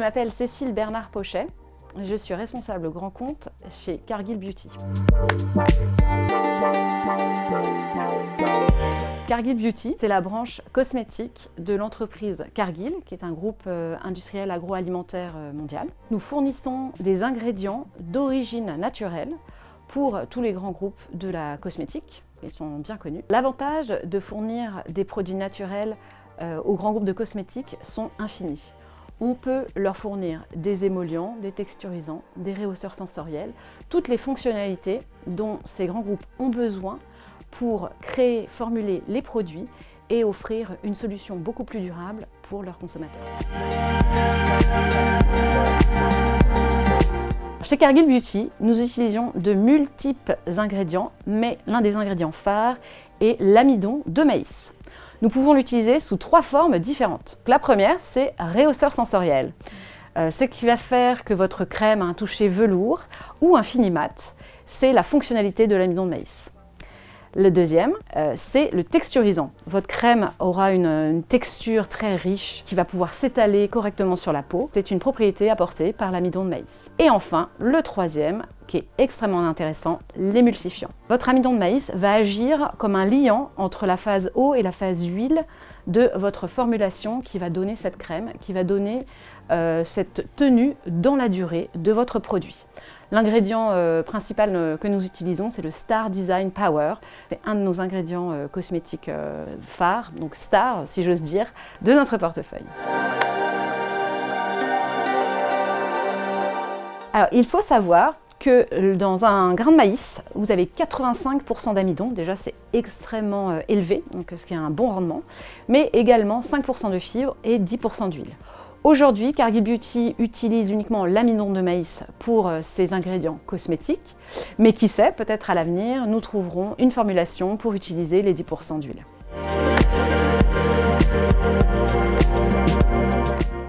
m'appelle Cécile Bernard-Pochet, je suis responsable grand compte chez Cargill Beauty. Cargill Beauty, c'est la branche cosmétique de l'entreprise Cargill, qui est un groupe industriel agroalimentaire mondial. Nous fournissons des ingrédients d'origine naturelle pour tous les grands groupes de la cosmétique. Ils sont bien connus. L'avantage de fournir des produits naturels aux grands groupes de cosmétiques sont infinis. On peut leur fournir des émollients, des texturisants, des rehausseurs sensoriels, toutes les fonctionnalités dont ces grands groupes ont besoin pour créer, formuler les produits et offrir une solution beaucoup plus durable pour leurs consommateurs. Chez Cargill Beauty, nous utilisons de multiples ingrédients, mais l'un des ingrédients phares est l'amidon de maïs. Nous pouvons l'utiliser sous 3 formes différentes. La première, c'est rehausseur sensoriel. Ce qui va faire que votre crème a un toucher velours ou un fini mat, c'est la fonctionnalité de l'amidon de maïs. Le deuxième, c'est le texturisant. Votre crème aura une texture très riche qui va pouvoir s'étaler correctement sur la peau. C'est une propriété apportée par l'amidon de maïs. Et enfin, le troisième, qui est extrêmement intéressant, l'émulsifiant. Votre amidon de maïs va agir comme un liant entre la phase eau et la phase huile de votre formulation qui va donner cette crème, qui va donner cette tenue dans la durée de votre produit. L'ingrédient principal que nous utilisons, c'est le Star Design Power. C'est un de nos ingrédients cosmétiques phares, donc star, si j'ose dire, de notre portefeuille. Alors, il faut savoir que dans un grain de maïs, vous avez 85% d'amidon, déjà c'est extrêmement élevé, donc ce qui est un bon rendement, mais également 5% de fibres et 10% d'huile. Aujourd'hui, Cargill Beauty utilise uniquement l'amidon de maïs pour ses ingrédients cosmétiques, mais qui sait, peut-être à l'avenir, nous trouverons une formulation pour utiliser les 10% d'huile.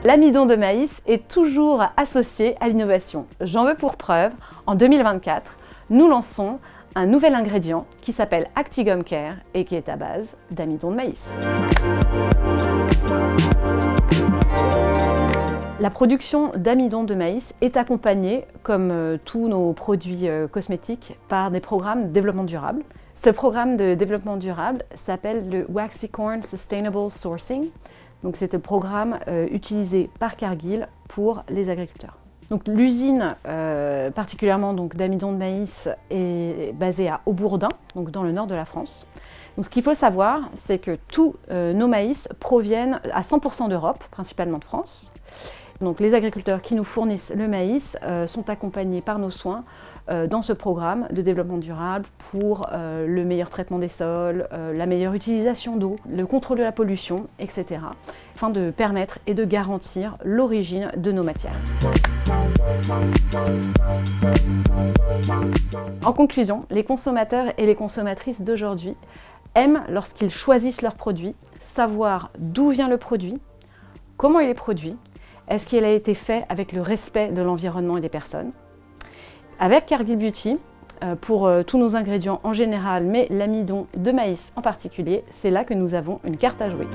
L'amidon de maïs est toujours associé à l'innovation. J'en veux pour preuve, en 2024, nous lançons un nouvel ingrédient qui s'appelle Actigum Care et qui est à base d'amidon de maïs. La production d'amidon de maïs est accompagnée, comme tous nos produits cosmétiques, par des programmes de développement durable. Ce programme de développement durable s'appelle le Waxy Corn Sustainable Sourcing. Donc c'est un programme utilisé par Cargill pour les agriculteurs. Donc l'usine particulièrement d'amidon de maïs est basée à Aubourdin, donc dans le nord de la France. Donc ce qu'il faut savoir, c'est que tous nos maïs proviennent à 100% d'Europe, principalement de France. Donc les agriculteurs qui nous fournissent le maïs sont accompagnés par nos soins dans ce programme de développement durable pour le meilleur traitement des sols, la meilleure utilisation d'eau, le contrôle de la pollution, etc. afin de permettre et de garantir l'origine de nos matières. En conclusion, les consommateurs et les consommatrices d'aujourd'hui aiment, lorsqu'ils choisissent leurs produits, savoir d'où vient le produit, comment il est produit, est-ce qu'il a été fait avec le respect de l'environnement et des personnes. Avec Cargill Beauty, pour tous nos ingrédients en général, mais l'amidon de maïs en particulier, c'est là que nous avons une carte à jouer.